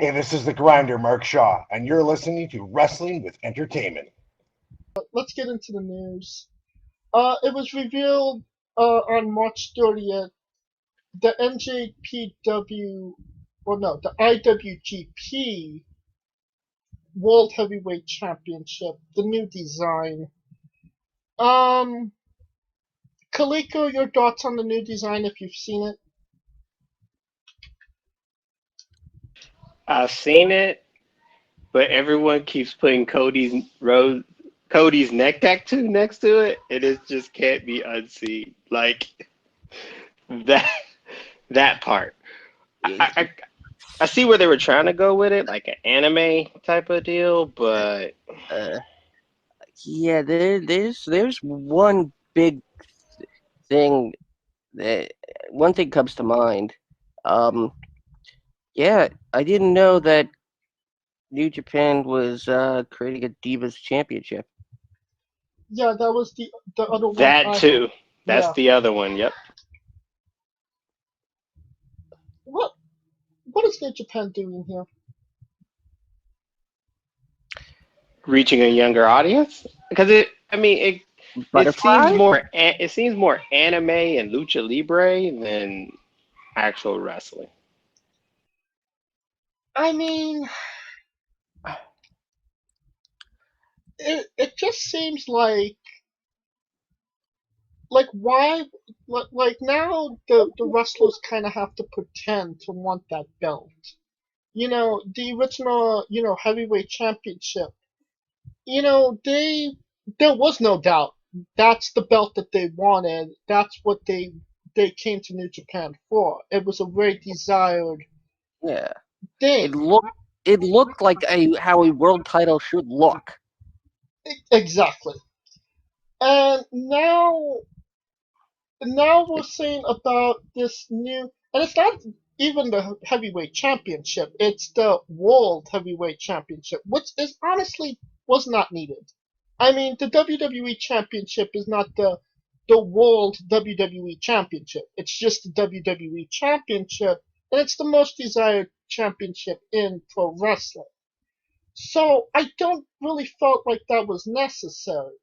Hey, this is the grinder, Mark Shaw, and you're listening to Wrestling with Entertainment. Let's get into the news. It was revealed on March 30th the NJPW, well, no, the IWGP World Heavyweight Championship, the new design. Um, Kaliko, your thoughts on the new design if you've seen it? I've seen it, but everyone keeps putting Cody's neck tattoo next to it, and it just can't be unseen. Like that that part. Yeah, I, I I see where they were trying to go with it, like an anime type of deal, but uh, yeah. There's one big thing that one thing comes to mind. Um, yeah, I didn't know that New Japan was creating a Divas Championship. Yeah, that was the other one that I heard. too. That's Yeah. the other one. Yep. What what is New Japan doing here? Reaching a younger audience because it seems Butterfly? more anime and lucha libre than actual wrestling. I mean, it just seems like why like now the wrestlers kind of have to pretend to want that belt. The original heavyweight championship. They there was no doubt that's the belt that they wanted. That's what they came to New Japan for. It was a very desired Yeah, it thing. looked it looked like how a world title should look. Exactly. And now we're saying about this new, and it's not even the heavyweight championship, it's the world heavyweight championship, which is honestly was not needed. I mean, the WWE championship is not the world WWE championship. It's just the WWE championship, and it's the most desired championship in pro wrestling. So I don't really felt like that was necessary.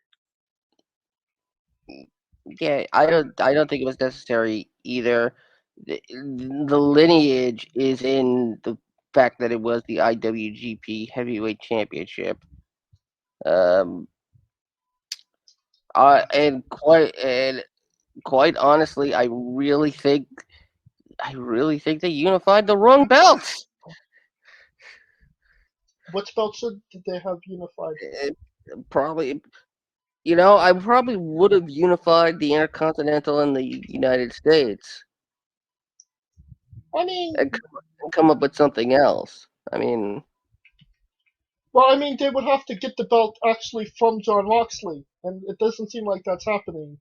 Yeah, I don't think it was necessary either. The lineage is in the fact that it was the IWGP Heavyweight Championship. Um, and quite honestly, I really think they unified the wrong belts. Which belt did they have unified? Eh, Probably, I probably would have unified the Intercontinental and the United States I mean, and come up with something else. I mean, they would have to get the belt actually from John Moxley, and it doesn't seem like that's happening.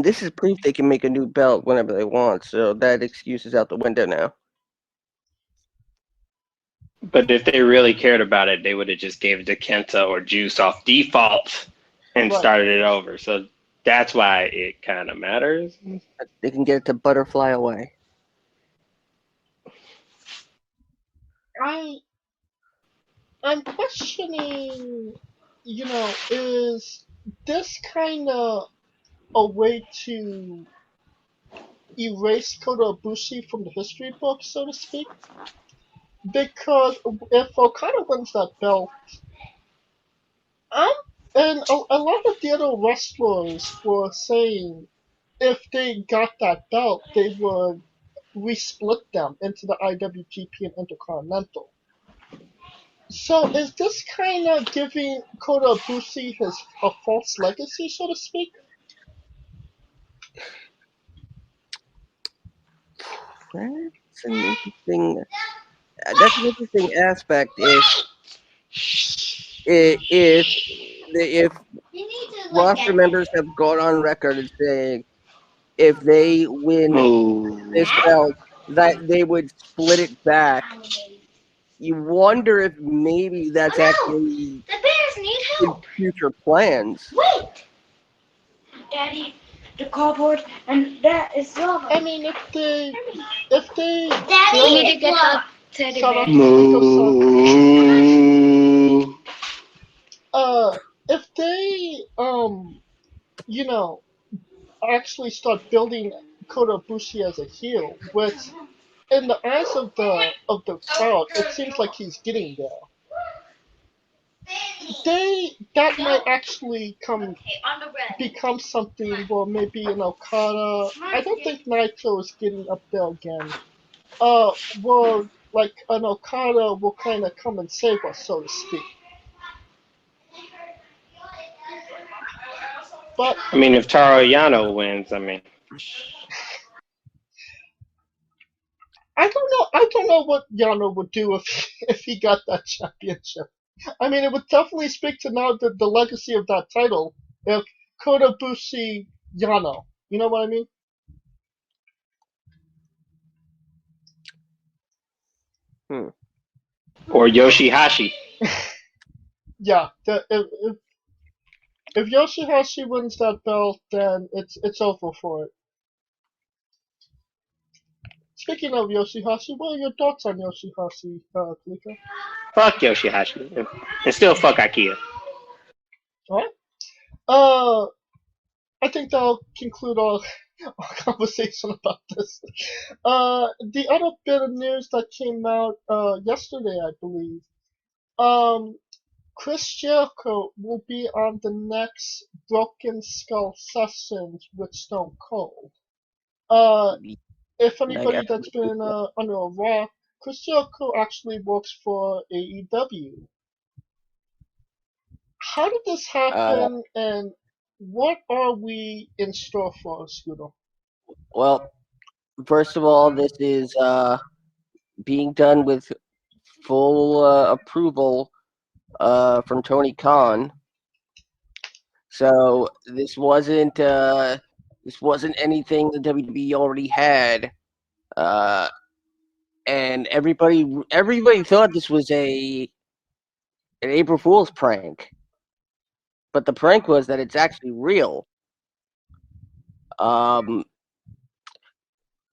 this is proof they can make a new belt whenever they want. So that excuse is out the window now. But if they really cared about it, they would have just gave it to Kenta or Juice off default and Right. started it over. So that's why it kind of matters. They can get it to butterfly away. I I'm questioning, is this kind of a way to erase Kota Ibushi from the history books, so to speak? Because if Okada wins that belt, I'm and a lot of the other wrestlers were saying if they got that belt, they would resplit them into the IWGP and Intercontinental. So is this kind of giving Kota Ibushi his a false legacy, so to speak? That's an interesting. That's an interesting aspect. If roster members have gone on record as saying if they win Ooh. this belt that they would split it back, you wonder if maybe that's actually The bears need in help. future plans. Wait, Daddy. the cardboard, and that is lava. I mean, if they Daddy, build, we need to get the teddy shout bear. out to Rico-san. Moo. If they you know, actually start building Kota Ibushi as a heel, which in the eyes of the crowd, it seems like he's getting there. That might actually become something. Well, maybe an Okada. I don't think Naito is getting up there again. Well, like an Okada will kind of come and save us, so to speak. But I mean, if Taro Yano wins, I mean, I don't know what Yano would do if if he got that championship. I mean, it would definitely speak to now the legacy of that title if Kota Ibushi Yano. You know what I mean? or Yoshihashi. Yeah. If Yoshihashi wins that belt, then it's over for it. Speaking of Yoshihashi, what are your thoughts on Yoshihashi, Kalika? Fuck Yoshihashi. And still fuck Ikea. Alright. Uh, I think that'll conclude our conversation about this. The other bit of news that came out yesterday, I believe, Chris Jericho will be on the next Broken Skull Sessions with Stone Cold. If anybody that's been under a rock, Chris Jericho actually works for AEW. How did this happen, and what are we in store for, Scooter? Well, first of all, this is being done with full approval from Tony Khan. So this wasn't anything the WWE already had, and everybody thought this was an April Fool's prank, but the prank was that it's actually real.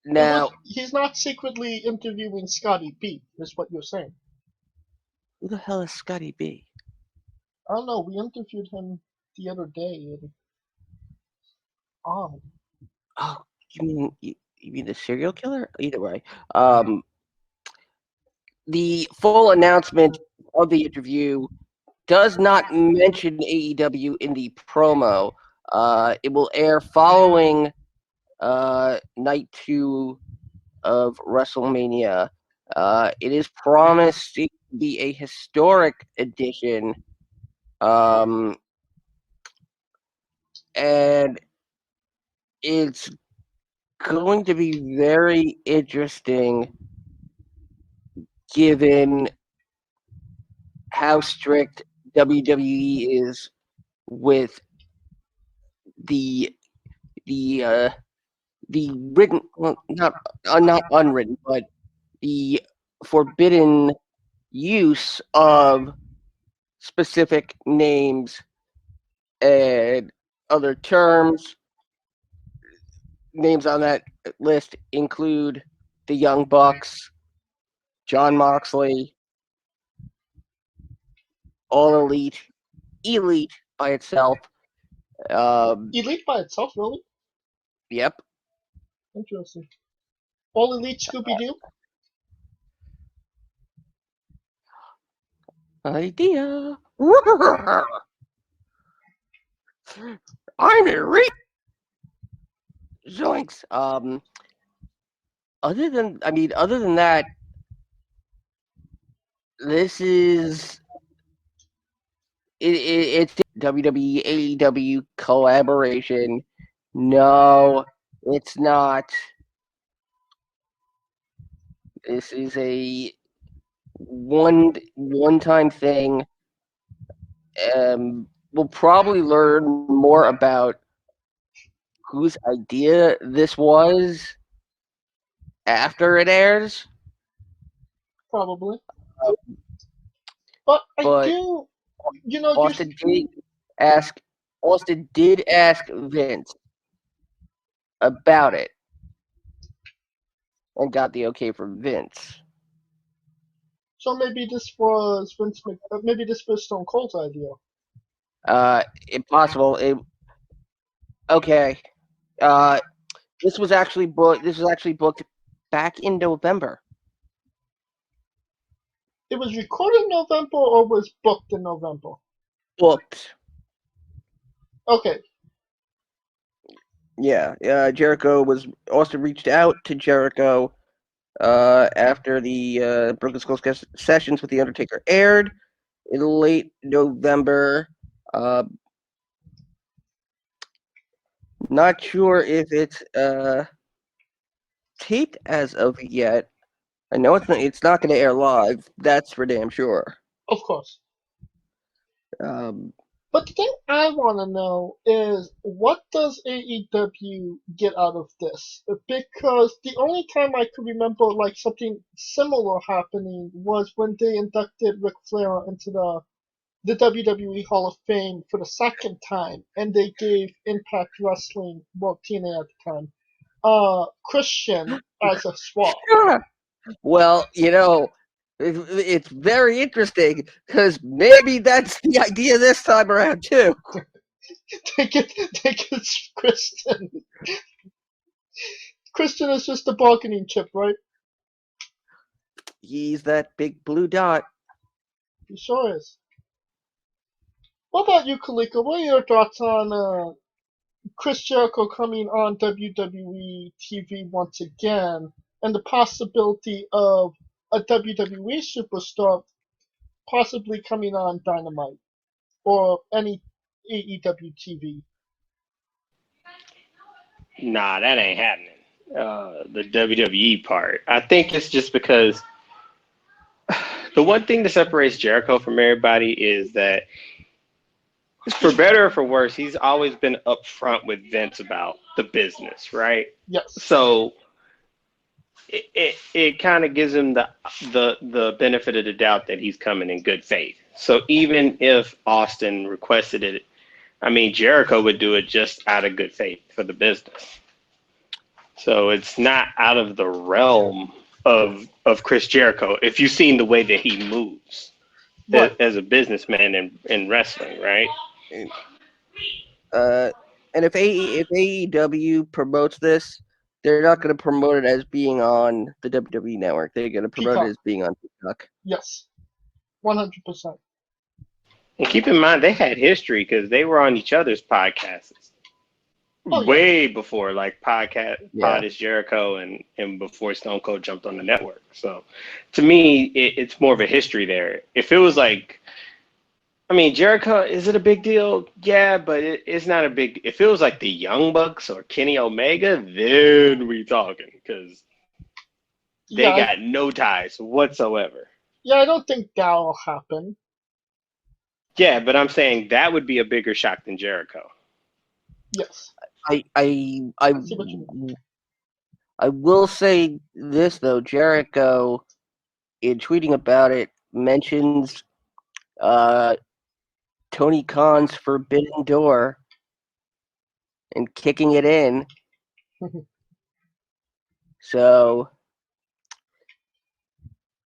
Now, he's not secretly interviewing Scotty B, is what you're saying. who the hell is Scotty B? I don't know. We interviewed him the other day, and Oh, you mean the serial killer? Either way, the full announcement of the interview does not mention AEW in the promo. It will air following night 2 of WrestleMania. It is promised to be a historic edition, and it's going to be very interesting given how strict WWE is with the written, well, not unwritten, but the forbidden use of specific names and other terms. Names on that list include the Young Bucks, John Moxley, All Elite, Elite by itself. Elite by itself, really? Yep. Interesting. All Elite Scooby Doo? Idea. I'm Elite. Zoinks. Other than that, this is it's WWE AEW collaboration. No, it's not. This is a one-time thing. We'll probably learn more about whose idea this was after it airs. Probably. But I do, Austin did ask Vince about it and got the okay from Vince. So maybe this was maybe this was Stone Cold's idea. Impossible. Okay. This was actually booked back in November. It was recorded in November or was booked in November? Booked. Okay. Yeah. Austin reached out to Jericho after the Broken Skull sessions with The Undertaker aired in late November. Not sure if it's taped as of yet. I know it's not going to air live. That's for damn sure. Of course. Um, But the thing I want to know is, what does AEW get out of this? Because the only time I could remember like something similar happening was when they inducted Ric Flair into the WWE Hall of Fame for the second time, and they gave Impact Wrestling, well, TNA at the time, Christian as a swap. Sure. Well, it's very interesting because maybe that's the idea this time around too. They get Christian. Christian is just a bargaining chip, right? He's that big blue dot. He sure is. What about you, Kalika? What are your thoughts on Chris Jericho coming on WWE TV once again, and the possibility of a WWE superstar possibly coming on Dynamite or any AEW TV? Nah, that ain't happening. The WWE part. I think it's just because the one thing that separates Jericho from everybody is that, for better or for worse, he's always been upfront with Vince about the business, right? Yes. So it kind of gives him the benefit of the doubt that he's coming in good faith. So even if Austin requested it, I mean, Jericho would do it just out of good faith for the business. So it's not out of the realm of Chris Jericho if you've seen the way that he moves as a businessman in wrestling, right? And if AEW promotes this, they're not going to promote it as being on the WWE network. They're going to promote Peacock. it as being on Peacock. Yes, 100%. And keep in mind, they had history because they were on each other's podcasts way before, like Pod is Jericho and before Stone Cold jumped on the network. So to me, it's more of a history there. If it was like, I mean, Jericho, is it a big deal? Yeah, but it's not a big. If it was like the Young Bucks or Kenny Omega, then we talking because they got no ties whatsoever. Yeah, I don't think that'll happen. Yeah, but I'm saying that would be a bigger shock than Jericho. Yes. I will say this though, Jericho, in tweeting about it, mentions Tony Khan's Forbidden Door and kicking it in. So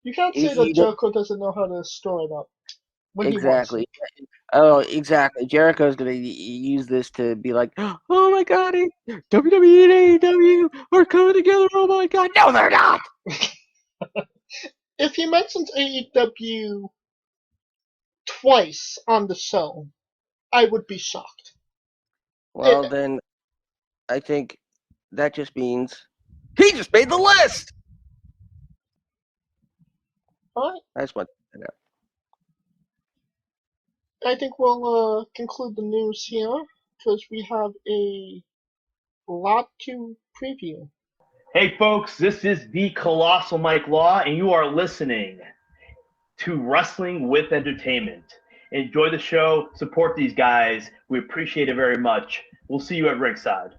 you can't say that Jericho doesn't know how to store it up. Exactly. Oh, exactly. Jericho's gonna use this to be like, "Oh my God, WWE and AEW are coming together! Oh my God, no, they're not." If he mentions AEW twice on the show, I would be shocked. Well, then I think that just means he just made the list. All right. I just want to know. I think we'll conclude the news here because we have a lot to preview. Hey, folks, this is the Colossal Mike Law, and you are listening to Wrestling with Entertainment. Enjoy the show. Support these guys. We appreciate it very much. We'll see you at ringside.